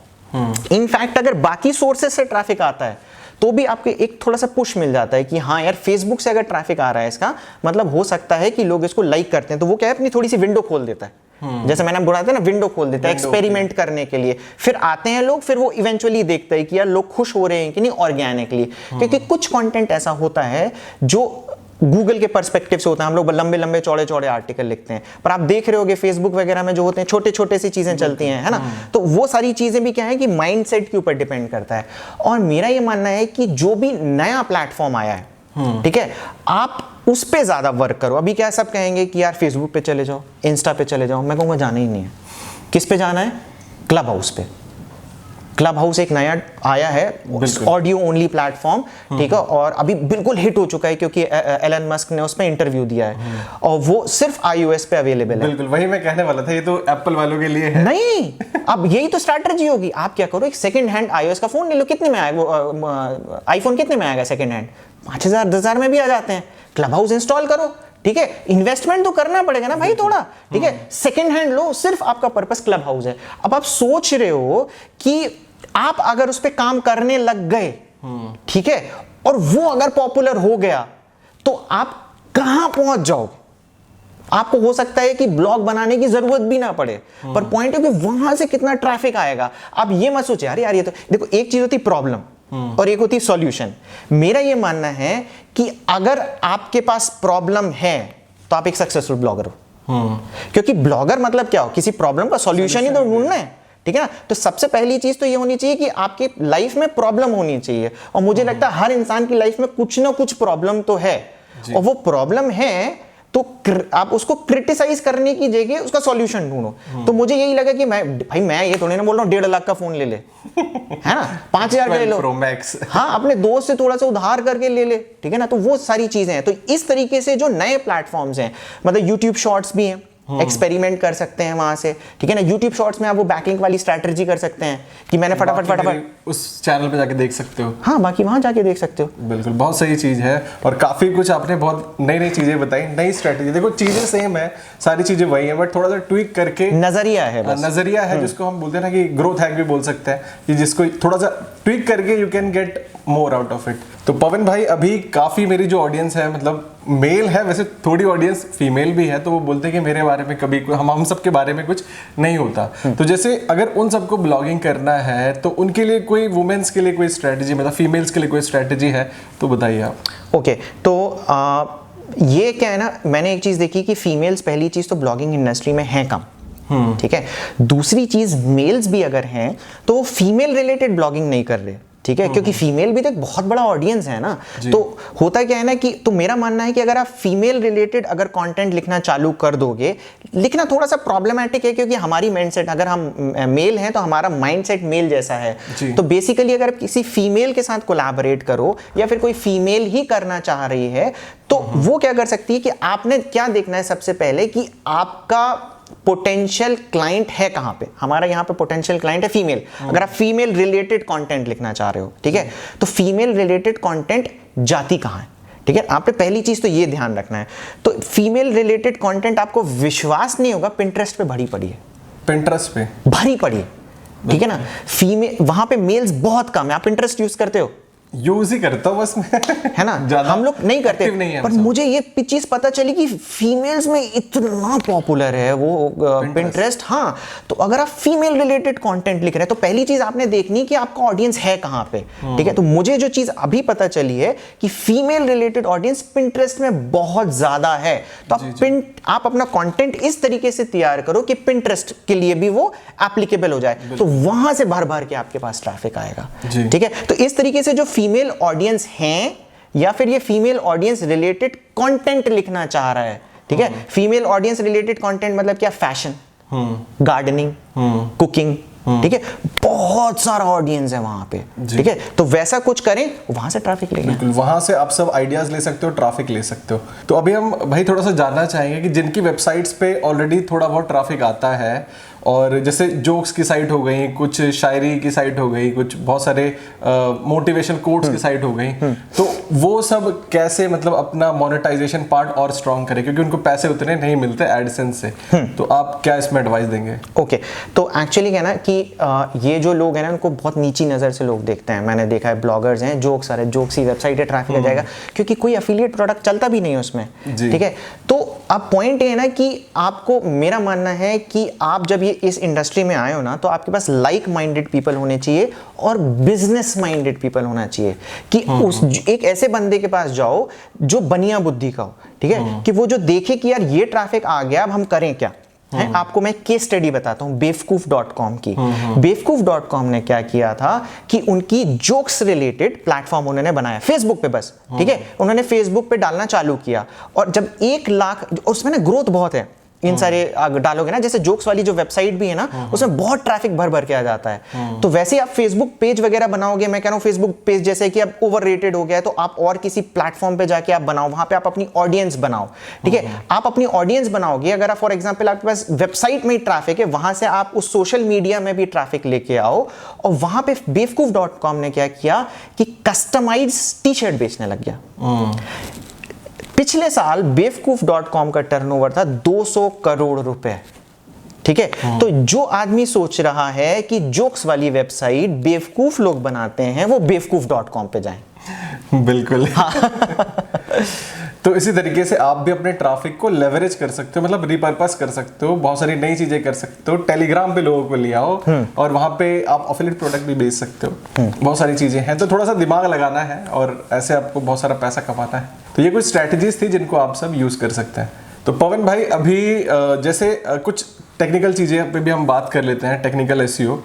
इनफैक्ट अगर बाकी सोर्सेस से ट्रैफिक आता है तो भी आपको एक थोड़ा सा पुश मिल जाता है कि हाँ यार, फेसबुक से अगर ट्रैफिक आ रहा है इसका मतलब हो सकता है कि लोग इसको लाइक करते हैं, तो वो क्या है, अपनी थोड़ी सी विंडो खोल देता है। जैसे मैंने बोला था ना, विंडो खोल देता है एक्सपेरिमेंट करने के लिए। फिर आते हैं लोग, फिर वो इवेंचुअली देखते हैं कि यार लोग खुश हो रहे हैं कि नहीं ऑर्गेनिकली, क्योंकि कुछ कंटेंट ऐसा होता है जो गूगल के पर्सपेक्टिव से होता है। हम लोग लंबे लंबे चौड़े चौड़े आर्टिकल लिखते हैं, पर आप देख रहे होगे फेसबुक वगैरह में जो होते हैं छोटे छोटे सी चीजें चलती हैं, है ना। तो वो सारी चीजें भी क्या है कि माइंडसेट के ऊपर डिपेंड करता है। और मेरा ये मानना है कि जो भी नया प्लेटफॉर्म आया है, ठीक है, आप उस पे ज्यादा वर्क करो। अभी क्या सब कहेंगे कि यार फेसबुक पे चले जाओ, इंस्टा पे चले जाओ, मैं कहूँगा जाना ही नहीं है। किस पे जाना है? क्लब हाउस पे। क्लब हाउस एक नया आया है, ऑडियो ओनली प्लेटफॉर्म, ठीक है, और अभी बिल्कुल हिट हो चुका है क्योंकि एलन मस्क ने उस पे इंटरव्यू दिया है और वो सिर्फ iOS पे अवेलेबल है। बिल्कुल वही मैं कहने वाला था, ये तो एप्पल वालों के लिए है। नहीं, अब यही तो स्ट्रैटेजी होगी। आप क्या करो, एक सेकंड हैंड iOS का फोन ले लो। कितने में आएगा आईफोन? कितने में आएगा सेकंड हैंड? 5,000 10,000 में भी आ जाते हैं। क्लब हाउस इंस्टॉल करो, ठीक है, इन्वेस्टमेंट तो करना पड़ेगा ना भाई थोड़ा, ठीक है, सेकंड हैंड लो, सिर्फ आपका पर्पस क्लब हाउस है। अब आप सोच रहे हो कि आप अगर उस पर काम करने लग गए, ठीक है, और वो अगर पॉपुलर हो गया तो आप कहां पहुंच जाओगे? आपको हो सकता है कि ब्लॉग बनाने की जरूरत भी ना पड़े, पर पॉइंट है कि वहां से कितना ट्रैफिक आएगा। आप ये मत सोचिए यार ये तो देखो, एक चीज होती प्रॉब्लम और एक होती सॉल्यूशन। मेरा ये मानना है कि अगर आपके पास प्रॉब्लम है तो आप एक सक्सेसफुल ब्लॉगर हो, क्योंकि ब्लॉगर मतलब क्या हो, किसी प्रॉब्लम का सॉल्यूशन ही तो ढूंढना है, ठीक है ना। तो सबसे पहली चीज तो ये होनी चाहिए कि आपकी लाइफ में प्रॉब्लम होनी चाहिए, और मुझे लगता है हर इंसान की लाइफ में कुछ ना कुछ प्रॉब्लम तो है, और वो प्रॉब्लम है तो आप उसको क्रिटिसाइज करने की जगह उसका सॉल्यूशन ढूंढो। तो मुझे यही लगा कि मैं ये थोड़ी ना बोल रहा हूँ 1.5 लाख का फोन ले ले, है ना, 5,000 का ले लो प्रो मैक्स, हाँ, अपने दोस्त से थोड़ा सा उधार करके ले ले, ठीक है ना। तो वो सारी चीजें हैं। तो इस तरीके से जो नए प्लेटफॉर्म्स हैं, मतलब यूट्यूब शॉर्ट्स भी हैं, एक्सपेरिमेंट कर सकते हैं वहां से, ठीक है ना। YouTube शॉर्ट्स में आप वो बैकलिंक वाली स्ट्रैटेजी कर सकते हैं कि मैंने फटाफट उस चैनल पे जाके देख सकते हो। हाँ, बाकी वहां जाके देख सकते हो। बिल्कुल, बहुत सही चीज है और काफी कुछ आपने बहुत नई नई चीजें बताई, नई स्ट्रैटेजी। देखो चीजें सेम है, सारी चीजें वही है, बट थोड़ा सा ट्विक करके नजरिया है बस। नजरिया है जिसको हम बोलते हैं ना कि ग्रोथ हैक भी बोल सकते हैं, कि जिसको थोड़ा सा ट्विक करके you can get more out of it. तो पवन भाई, अभी काफी मेरी जो ऑडियंस है, मतलब मेल है, वैसे थोड़ी ऑडियंस फीमेल भी है, तो वो बोलते हैं कि मेरे बारे में कभी हम सबके बारे में कुछ नहीं होता। तो जैसे अगर उन सबको ब्लॉगिंग करना है तो उनके लिए कोई, वुमेन्स के लिए कोई स्ट्रेटजी, मतलब फीमेल्स के लिए कोई स्ट्रेटजी है तो बताइए आप। ओके, तो ये क्या है ना, मैंने एक चीज देखी कि फीमेल्स पहली चीज तो ब्लॉगिंग इंडस्ट्री में है कम, ठीक है। दूसरी चीज, मेल्स भी अगर हैं तो फीमेल रिलेटेड ब्लॉगिंग नहीं कर रहे, ठीक है, क्योंकि फीमेल भी तो एक बहुत बड़ा ऑडियंस है ना। तो होता क्या है ना कि, तो मेरा मानना है कि अगर आप फीमेल रिलेटेड अगर कंटेंट लिखना चालू कर दोगे, लिखना थोड़ा सा प्रॉब्लमैटिक है क्योंकि हमारी माइंडसेट, अगर हम मेल हैं तो हमारा माइंडसेट मेल जैसा है। तो बेसिकली अगर किसी फीमेल के साथ कोलैबोरेट करो या फिर कोई फीमेल ही करना चाह रही है तो वो क्या कर सकती है कि आपने क्या देखना है सबसे पहले कि आपका पोटेंशियल क्लाइंट है कहां पे। हमारा यहां पे पोटेंशियल क्लाइंट है फीमेल। अगर आप फीमेल रिलेटेड कंटेंट लिखना चाह रहे हो, ठीक है, तो फीमेल रिलेटेड कंटेंट जाती कहां है, ठीक है। आपने पहली चीज तो ये ध्यान रखना है। तो फीमेल रिलेटेड कंटेंट, आपको विश्वास नहीं होगा, पिंटरेस्ट पे भरी पड़ी है, पिंटरेस्ट पे भरी पड़ी है, ठीक है ना। फीमेल वहां पे मेल्स बहुत कम है। आप पिंटरेस्ट यूज करते हो? यूज ही करता हूं बस मैं, है ना, हम लोग नहीं करते, पर मुझे ये चीज पता चली कि फीमेल्स में इतना पॉपुलर है वो पिंटरेस्ट। हाँ, तो अगर आप फीमेल रिलेटेड कंटेंट लिख रहे हैं तो पहली चीज आपने देखनी कि आपका ऑडियंस है कहां पे, ठीक है। तो मुझे जो चीज अभी पता चली है कि फीमेल रिलेटेड ऑडियंस पिंटरेस्ट में बहुत ज्यादा है। तो आप अपना कंटेंट इस तरीके से तैयार करो कि पिंटरेस्ट के लिए भी वो एप्लीकेबल हो जाए, तो वहां से भर भर के आपके पास ट्रैफिक आएगा, ठीक है। तो इस तरीके से जो फीमेल ऑडियंस हैं या फिर ये फीमेल ऑडियंस रिलेटेड कंटेंट लिखना चाह रहा है, ठीक है। फीमेल ऑडियंस रिलेटेड कंटेंट मतलब क्या, फैशन, गार्डनिंग, कुकिंग, ठीक है, बहुत सारा ऑडियंस है वहां पे, ठीक है। तो वैसा कुछ करें, वहां से ट्रैफिक लेंगे। बिल्कुल, वहां से आप सब आइडियाज ले सकते हो, ट्रैफिक ले सकते हो। तो अभी हम भाई थोड़ा सा जानना चाहेंगे कि जिनकी वेबसाइट्स पे ऑलरेडी थोड़ा बहुत ट्रैफिक आता है और जैसे जोक्स की साइट हो गई, कुछ शायरी की साइट हो गई, कुछ बहुत सारे मोटिवेशन कोट्स की साइट हो गई, तो वो सब कैसे मतलब अपना मोनेटाइजेशन पार्ट और स्ट्रॉन्ग करें, क्योंकि उनको पैसे उतने नहीं मिलते एडसेंस से। तो आप क्या इसमें एडवाइस देंगे? ओके, तो एक्चुअली क्या ना कि ये जो लोग हैं ना उनको बहुत नीची नज़र से लोग देखते हैं। मैंने देखा है ब्लॉगर्स हैं, जोक्स आ रहे, जोक्स की वेबसाइट है, ट्रैफिक आ जाएगा, क्योंकि कोई एफिलिएट प्रोडक्ट चलता भी नहीं है उसमें, ठीक है। तो अब पॉइंट ये है ना कि आपको, मेरा मानना है कि आप जब ये इस इंडस्ट्री में आए हो ना, तो आपके पास लाइक माइंडेड पीपल होने चाहिए और बिजनेस माइंडेड पीपल होना चाहिए कि उस एक ऐसे बंदे के पास जाओ जो बनिया बुद्धि का हो, ठीक है, कि वो जो देखे कि यार ये ट्रैफिक आ गया, अब हम करें क्या है। आपको मैं केस स्टडी बताता हूं बेवकूफ.com की। बेवकूफ.com ने क्या किया था कि उनकी जोक्स रिलेटेड प्लेटफॉर्म उन्होंने बनाया फेसबुक पे बस, ठीक है। उन्होंने फेसबुक पे डालना चालू किया और जब 1 लाख, उसमें ना ग्रोथ बहुत है, इन सारे डालोगे ना, जैसे जोक्स वाली जो वेबसाइट भी है ना, उसमें बहुत ट्रैफिक भर भर के आ जाता है। तो वैसे ही आप फेसबुक पेज वगैरह बनाओगे, मैं कह रहा हूं फेसबुक पेज जैसे कि अब ओवररेटेड हो गया है, तो आप और किसी प्लेटफॉर्म पे जाके आप बनाओ, वहां पे आप अपनी ऑडियंस बनाओ, ठीक है। आप अपनी ऑडियंस बनाओगे, अगर आप फॉर एग्जांपल आपके पास वेबसाइट में ही ट्रैफिक है, वहां से आप उस सोशल मीडिया में भी ट्रैफिक लेके आओ। और वहां पे बेवकूफ.com ने क्या किया कि कस्टमाइज्ड टी-शर्ट बेचने लग गया। पिछले साल बेवकूफ.com का टर्नओवर था 200 करोड़ रुपए, ठीक है। तो जो आदमी सोच रहा है कि जोक्स वाली वेबसाइट बेवकूफ लोग बनाते हैं, वो बेवकूफ.com पे जाएं। बिल्कुल। तो इसी तरीके से आप भी अपने ट्रैफिक को लेवरेज कर सकते हो, मतलब रिपर्पस कर सकते हो, बहुत सारी नई चीजें कर सकते हो। टेलीग्राम पे लोगों को ले आओ और वहां पे आप एफिलिएट प्रोडक्ट भी बेच सकते हो। बहुत सारी चीजें हैं, तो थोड़ा सा दिमाग लगाना है और ऐसे आपको बहुत सारा पैसा कमाना है। तो ये कुछ स्ट्रैटेजीज थी जिनको आप सब यूज कर सकते हैं। तो पवन भाई, अभी जैसे कुछ टेक्निकल चीज़ें पे भी हम बात कर लेते हैं, टेक्निकल एसईओ।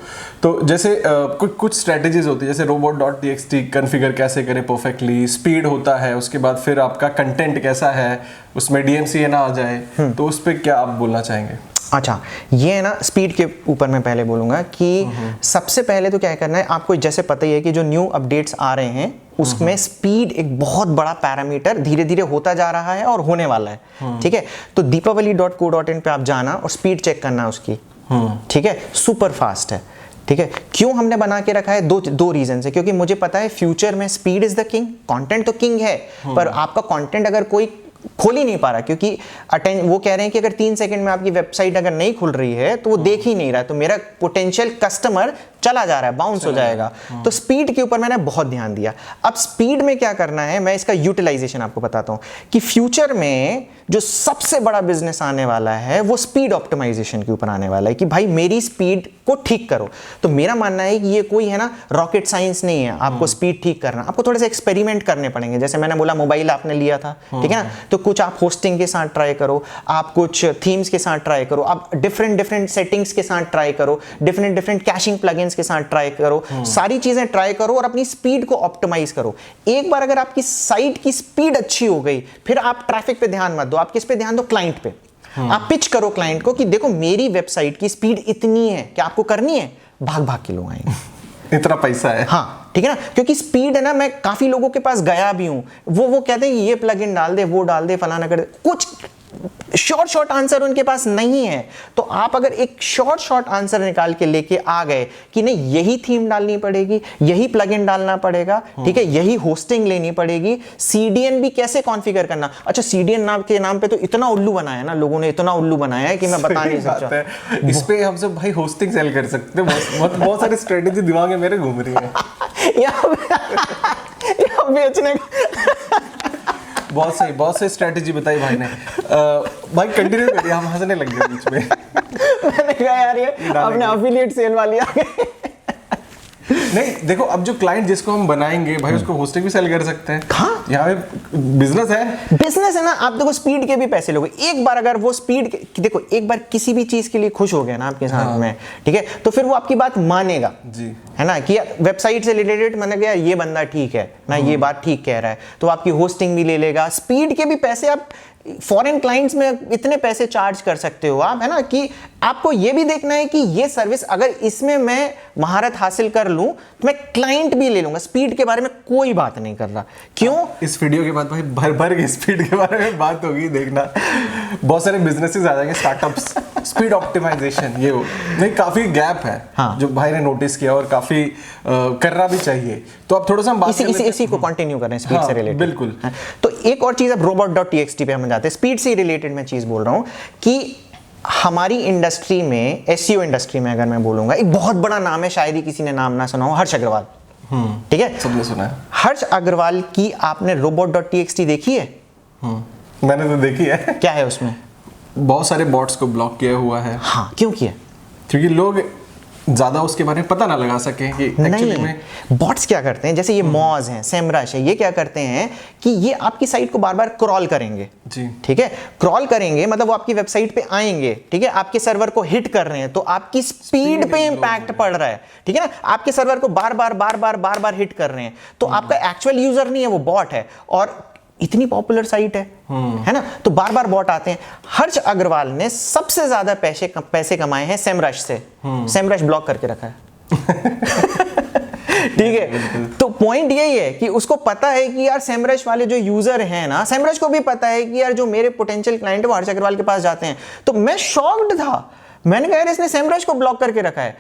तो जैसे कुछ स्ट्रैटेजीज होती है, जैसे robot.txt कॉन्फ़िगर कैसे करें परफेक्टली, स्पीड होता है, उसके बाद फिर आपका कंटेंट कैसा है, उसमें DMCA ना आ जाए, तो उस पर क्या आप बोलना चाहेंगे? अच्छा, ये है ना, स्पीड के ऊपर मैं पहले बोलूँगा कि सबसे पहले तो क्या करना है, आपको जैसे पता ही है कि जो न्यू अपडेट्स आ रहे हैं उसमें स्पीड एक बहुत बड़ा पैरामीटर धीरे धीरे होता जा रहा है और होने वाला है, ठीक है। तो deepavali.co.in पे आप जाना और स्पीड चेक करना उसकी, ठीक है, सुपर फास्ट है, ठीक है। क्यों हमने बना के रखा है? दो रीजन है, क्योंकि मुझे पता है फ्यूचर में speed is the king, content तो किंग है, पर आपका कंटेंट अगर कोई खोल ही नहीं पा रहा, क्योंकि वो कह रहे हैं कि अगर 3 सेकंड में आपकी वेबसाइट अगर नहीं खुल रही है तो वो देख ही नहीं रहा है, तो मेरा पोटेंशियल कस्टमर चला जा रहा है, बाउंस हो जाएगा। तो स्पीड के ऊपर मैंने बहुत ध्यान दिया। अब स्पीड में क्या करना है, मैं इसका यूटिलाइजेशन आपको बताता हूं कि फ्यूचर में जो सबसे बड़ा बिजनेस आने वाला है वो स्पीड ऑप्टिमाइजेशन के ऊपर आने वाला है कि भाई मेरी स्पीड को ठीक करो। तो मेरा मानना है कि ये कोई है ना रॉकेट साइंस नहीं है आपको स्पीड ठीक करना, आपको थोड़े से एक्सपेरिमेंट करने पड़ेंगे। जैसे मैंने बोला मोबाइल आपने लिया था, ठीक है ना, तो कुछ आप होस्टिंग के साथ ट्राई करो, आप कुछ थीम्स के साथ ट्राई करो, आप डिफरेंट सेटिंग्स के साथ ट्राई करो, डिफरेंट कैशिंग प्लगइन्स के साथ ट्राई करो, सारी चीजें ट्राई करो और अपनी स्पीड को ऑप्टिमाइज करो। एक बार अगर आपकी साइट की स्पीड अच्छी हो गई, फिर आप ट्रैफिक पे ध्यान मत दो, आप किस पे ध्यान दो, क्लाइंट पे। आप पिच करो क्लाइंट को कि देखो मेरी वेबसाइट की स्पीड इतनी है, क्या आपको करनी है? भाग भाग के लोग आएंगे। इतना पैसा है, हाँ, ठीक है ना, क्योंकि स्पीड है ना, मैं काफी लोगों के पास गया भी हूं, वो कहते हैं ये प्लगइन डाल दे, वो डाल दे, फलाना कर दे, कुछ शॉर्ट आंसर उनके पास नहीं है। तो आप अगर एक शॉर्ट आंसर निकाल के लेके आ गए कि नहीं यही थीम डालनी पड़ेगी, यही प्लगइन डालना पड़ेगा, ठीक है, यही होस्टिंग लेनी पड़ेगी, CDN भी कैसे कॉन्फ़िगर करना। अच्छा, CDN नाम के नाम पे तो इतना उल्लू बनाया ना लोगों ने, इतना उल्लू बनाया है कि मैं बता नहीं सकता। इस पे हम सब भाई होस्टिंग सेल कर सकते हैं, बहुत सारी स्ट्रेटेजी दिमाग में मेरे घूम रही है। यहाँ बेचने बहुत सही स्ट्रेटेजी बताई भाई ने। भाई कंटिन्यू करिए, हम हंसने लग गए बीच में। मैंने कहा यार ये अपने एफिलिएट सेल वाली आ गई। नहीं देखो, अब जो क्लाइंट जिसको हम बनाएंगे भाई उसको होस्टिंग भी सेल कर सकते हैं। हाँ, यहाँ पे बिजनेस है ना। आप देखो स्पीड के भी पैसे लोगे, एक बार अगर वो स्पीड देखो, एक बार किसी भी चीज के लिए खुश हो गया ना आपके साथ में, ठीक है, तो फिर वो आपकी बात मानेगा जी, है ना, कि वेबसाइट से रिलेटेड मैंने कहा ये बंदा ठीक है ना, ये बात ठीक कह रहा है, तो आपकी होस्टिंग भी ले लेगा। स्पीड के भी पैसे आप फॉरेन क्लाइंट्स में इतने पैसे चार्ज कर सकते हो आप, है ना, कि आपको ये भी देखना है कि ये सर्विस अगर इसमें मैं महारत हासिल कर लूं तो मैं क्लाइंट भी ले लूंगा। स्पीड के बारे में कोई बात नहीं कर रहा। क्यों? इस वीडियो के बाद भाई भर के स्पीड के बारे में बात होगी, देखना बहुत सारे बिजनेसेस आ जाएंगे, स्टार्टअप्स। स्पीड ऑप्टिमाइजेशन ये नहीं, काफी गैप है हाँ। जो भाई ने नोटिस किया और काफी करना भी चाहिए। तो अब थोड़ा सा हम बात इसी को कंटिन्यू कर रहे हैं स्पीड से रिलेटेड। बिल्कुल। तो एक और चीज, अब robot.txt पे हम जाते हैं, स्पीड से रिलेटेड मैं चीज बोल रहा हूं कि हमारी इंडस्ट्री में, एसईओ इंडस्ट्री में अगर मैं बोलूंगा, एक बहुत बड़ा नाम है, शायद ही किसी ने नाम ना सुना हो, हर्ष अग्रवाल। ठीक है, सबने सुना है। हर्ष अग्रवाल की आपने robot.txt देखी है? मैंने तो देखी है। क्या है उसमें? बहुत सारे बॉट्स को ब्लॉक किया हुआ है। हाँ, क्यों किया? क्योंकि लोग ज्यादा उसके बारे में पता ना लगा सके कि एक्चुअली में बॉट्स क्या करते हैं, जैसे ये मॉज हैं, सेमरश है, ये क्या करते हैं कि ये आपकी साइट को बार बार क्रॉल करेंगे जी। ठीक है, क्रॉल करेंगे मतलब वो आपकी वेबसाइट पे आएंगे, ठीक है, आपके सर्वर को हिट कर रहे हैं, तो आपकी स्पीड पे इंपैक्ट पड़ रहा है, ठीक है ना, आपके सर्वर को बार बार हिट कर रहे हैं, तो आपका एक्चुअल यूजर नहीं है, वो बॉट है, और इतनी पॉपुलर साइट है ना, तो बार बार बॉट आते हैं। हर्ष अग्रवाल ने सबसे ज्यादा पैसे कमाए हैं सेमरश से। सेमरश ब्लॉक करके रखा है। ठीक है, तो पॉइंट यही है कि उसको पता है कि यार सेमरश वाले जो यूजर हैं ना, सेमरश को भी पता है कि यार जो मेरे पोटेंशियल क्लाइंट है वो हर्ष अग्रवाल के पास जाते हैं। तो मैं शॉक्ड था, मैंने कहा यार इसने सेमरश को ब्लॉक करके रखा है।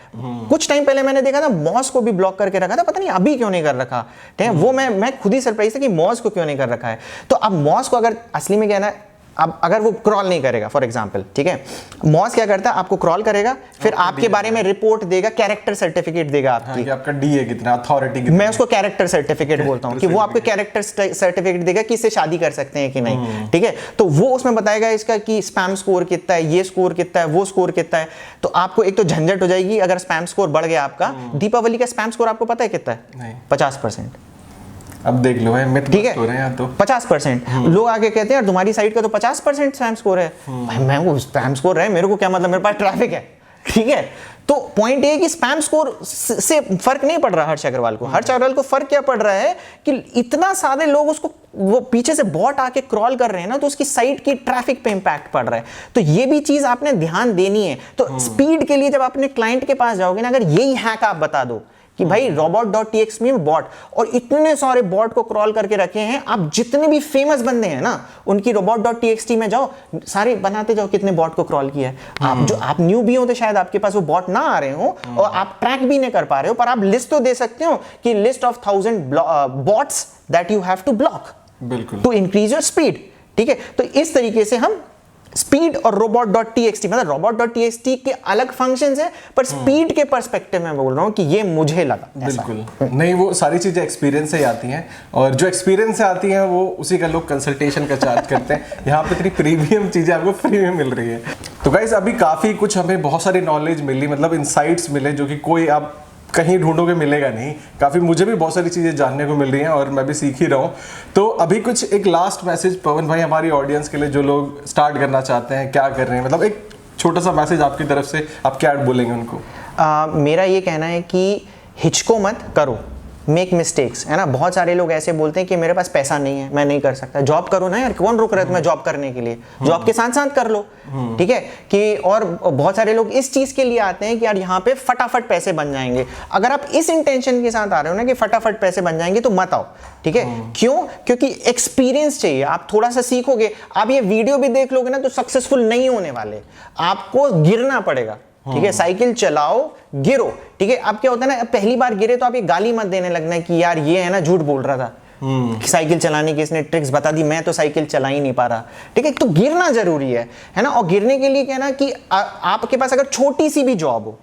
कुछ टाइम पहले मैंने देखा था मॉस को भी ब्लॉक करके रखा था, पता नहीं अभी क्यों नहीं कर रखा। ठीक है, वो मैं खुद ही सरप्राइज था कि मॉस को क्यों नहीं कर रखा है। तो अब मॉस को अगर असली में कहना है, अब अगर वो क्रॉल नहीं करेगा फॉर एग्जांपल, ठीक है, मॉस क्या करता है, आपको क्रॉल करेगा, फिर आपके बारे में रिपोर्ट देगा, कैरेक्टर सर्टिफिकेट देगा आपकी, कि आपका डीए कितना, अथॉरिटी कितना। मैं उसको कैरेक्टर सर्टिफिकेट बोलता हूँ कि वो आपको कैरेक्टर सर्टिफिकेट देगा कि इससे शादी कर सकते हैं कि नहीं। ठीक है, तो वो उसमें बताएगा इसका कि स्पैम स्कोर कितना है, ये स्कोर कितना है, वो स्कोर कितना है। तो आपको एक तो झंझट हो जाएगी अगर स्पैम स्कोर बढ़ गया आपका। दीपावली का स्पैम स्कोर आपको पता है कितना है? 50%। अब देख लो भाई, मिथ ठीक है, हो रहे हैं तो 50%। लोग आगे कहते हैं यार तुम्हारी साइट का तो 50% स्पैम स्कोर है। भाई मैं वो स्पैम स्कोर है, मेरे को क्या मतलब, मेरे पास ट्रैफिक है। ठीक है, तो पॉइंट ये है कि स्पैम स्कोर से फर्क नहीं पड़ रहा हर्ष अग्रवाल को। हर्ष अग्रवाल को फर्क क्या पड़ रहा है कि इतना सारे लोग उसको, वो पीछे से बॉट आके क्रॉल कर रहे हैं ना, तो उसकी साइट की ट्रैफिक पे इंपैक्ट पड़ रहा है। तो ये भी चीज आपने ध्यान देनी है। तो स्पीड के लिए जब अपने क्लाइंट के पास जाओगे ना, अगर यही हैक आप बता दो कि भाई robot.txt में बॉट, और इतने सारे बॉट को क्रॉल करके रखे हैं, आप जितने भी फेमस बंदे हैं ना उनकी robot.txt में जाओ, सारे बनाते जाओ कितने बॉट को क्रॉल किया है। आप जो आप न्यू भी हो तो शायद आपके पास वो बॉट ना आ रहे हो और आप ट्रैक भी नहीं कर पा रहे हो, पर आप लिस्ट तो दे सकते हो कि list of 1000 bots that you have to block बिल्कुल टू इंक्रीज योर स्पीड। ठीक है, तो इस तरीके से हम स्पीड और robot.txt, मतलब robot.txt के अलग फंक्शंस है, पर स्पीड के पर्सपेक्टिव में बोल रहा हूं कि ये मुझे लगा बिल्कुल नहीं, वो सारी चीजें एक्सपीरियंस से ही आती हैं, और जो एक्सपीरियंस से आती हैं वो उसी का लोग कंसल्टेशन का चार्ज करते हैं। यहाँ पे इतनी प्रीमियम चीजें आपको फ्री में मिल रही है। तो गाइस अभी काफी कुछ हमें बहुत सारी नॉलेज मिली, मतलब इनसाइट्स मिले जो कि कोई आप कहीं ढूंढोगे मिलेगा नहीं। काफ़ी मुझे भी बहुत सारी चीज़ें जानने को मिल रही हैं और मैं भी सीख ही रहा हूँ। तो अभी कुछ एक लास्ट मैसेज पवन भाई हमारी ऑडियंस के लिए, जो लोग स्टार्ट करना चाहते हैं, क्या कर रहे हैं, मतलब एक छोटा सा मैसेज आपकी तरफ से, आप क्या बोलेंगे उनको? मेरा ये कहना है कि हिचको मत, करो, मेक मिस्टेक्स, है ना। बहुत सारे लोग ऐसे बोलते हैं कि मेरे पास पैसा नहीं है, मैं नहीं कर सकता। जॉब करो ना यार, कौन रोक रहा है तुम्हें जॉब करने के लिए? जॉब के साथ साथ कर लो। ठीक है, कि और बहुत सारे लोग इस चीज के लिए आते हैं कि यार यहाँ पे फटाफट पैसे बन जाएंगे। अगर आप इस इंटेंशन के साथ आ रहे हो ना कि फटाफट पैसे बन जाएंगे, तो मत आओ। ठीक है, क्यों? क्योंकि एक्सपीरियंस चाहिए, आप थोड़ा सा सीखोगे। आप ये वीडियो भी देख लोगे ना तो सक्सेसफुल नहीं होने वाले, आपको गिरना पड़ेगा। ठीक है, साइकिल चलाओ, गिरो। ठीक है, अब क्या होता है ना, पहली बार गिरे तो आप ये गाली मत देने लगना कि यार ये है ना झूठ बोल रहा था, साइकिल चलाने की इसने ट्रिक्स बता दी, मैं तो साइकिल चला ही नहीं पा रहा। ठीक है, तो गिरना जरूरी है ना। और गिरने के लिए कहना कि आपके पास अगर छोटी सी भी जॉब हो,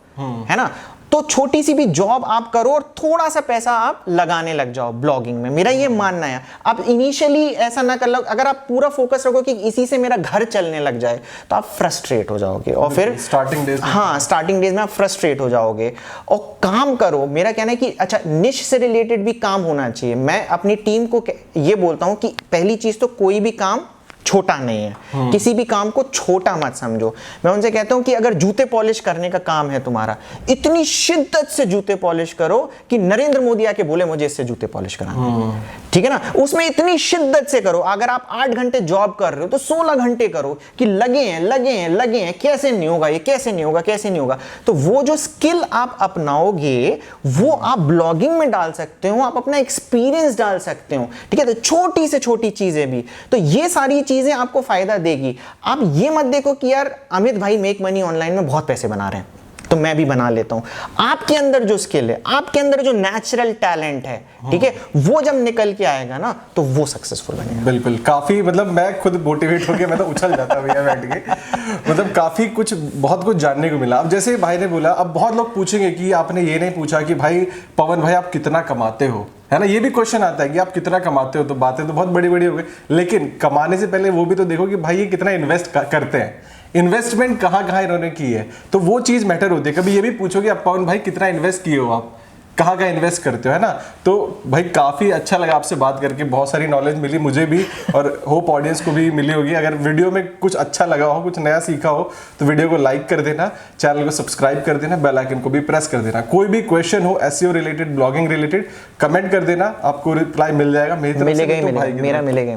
है ना, तो छोटी सी भी जॉब आप करो और थोड़ा सा पैसा आप लगाने लग जाओ ब्लॉगिंग में। मेरा ये मानना है, आप इनिशियली ऐसा ना कर लो। अगर आप पूरा फोकस रखो कि इसी से मेरा घर चलने लग जाए, तो आप फ्रस्ट्रेट हो जाओगे और फिर स्टार्टिंग डेज में आप फ्रस्ट्रेट हो जाओगे। और काम करो, मेरा कहना है कि अच्छा निश से रिलेटेड भी काम होना चाहिए। मैं अपनी टीम को ये बोलता हूं कि पहली चीज तो कोई भी काम छोटा नहीं है, किसी भी काम को छोटा मत समझो। मैं उनसे कहता हूं कि अगर जूते पॉलिश करने का काम है तुम्हारा, इतनी शिद्दत से जूते पॉलिश करो कि नरेंद्र मोदी आके बोले मुझे इससे जूते पॉलिश कराना। ठीक है ना, उसमें इतनी शिद्दत से करो। अगर आप 8 घंटे जॉब कर रहे हो तो 16 घंटे करो कि लगे हैं, कैसे नहीं होगा ये, कैसे नहीं होगा। तो वो जो स्किल आप अपनाओगे वो आप ब्लॉगिंग में डाल सकते हो, आप अपना एक्सपीरियंस डाल सकते हो। ठीक है, तो छोटी से छोटी चीजें भी, तो ये सारी चीजें आपको फायदा देगी। आप ये मत देखो कि यार अमित भाई मेक मनी ऑनलाइन में बहुत पैसे बना रहे हैं तो मैं भी बना लेता हूं। आपके अंदर जो स्किल है, आपके अंदर जो नेचुरल टैलेंट है, ठीक है, वो जब निकल के आएगा ना तो वो सक्सेसफुल बनेगा। बिल्कुल, काफी मतलब मैं खुद मोटिवेट होकर मैं तो उछल जाता भैया बैठ के। मतलब काफी कुछ, बहुत कुछ जानने को मिला। अब जैसे भाई ने बोला, अब बहुत लोग पूछेंगे कि आपने ये नहीं पूछा कि भाई पवन भाई आप कितना कमाते हो, है ना, ये भी क्वेश्चन आता है कि आप कितना कमाते हो। तो बातें तो बहुत बड़ी बड़ी हो गई, लेकिन कमाने से पहले वो भी तो देखो कि भाई ये कितना इन्वेस्ट करते हैं, इन्वेस्टमेंट कहाँ कहाँ इन्होंने की है, तो वो चीज़ मैटर होती है। कभी ये भी पूछोगे आप पवन भाई कितना इन्वेस्ट किए हो, आप कहाँ कहाँ इन्वेस्ट करते हो, है ना। तो भाई काफ़ी अच्छा लगा आपसे बात करके, बहुत सारी नॉलेज मिली मुझे भी और होप ऑडियंस को भी मिली होगी। अगर वीडियो में कुछ अच्छा लगा हो, कुछ नया सीखा हो, तो वीडियो को लाइक कर देना, चैनल को सब्सक्राइब कर देना, बेल आइकन को भी प्रेस कर देना। कोई भी क्वेश्चन हो SEO related, blogging related, comment कर देना, आपको रिप्लाई मिल जाएगा। मेरी तरफ से तो भाई मेरा मिलेगा।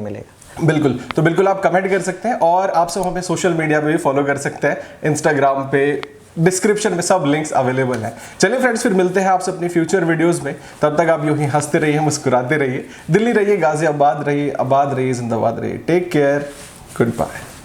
बिल्कुल, तो बिल्कुल आप कमेंट कर सकते हैं और आप सब हमें सोशल मीडिया पे भी फॉलो कर सकते हैं, इंस्टाग्राम पे, डिस्क्रिप्शन में सब लिंक्स अवेलेबल हैं। चलिए फ्रेंड्स, फिर मिलते हैं आपसे अपनी फ्यूचर वीडियोस में। तब तक आप यूं ही हंसते रहिए, मुस्कुराते रहिए, दिल्ली रहिए, गाजियाबाद रहिए, आबाद रहिए, जिंदाबाद रहिए। Take care, good bye.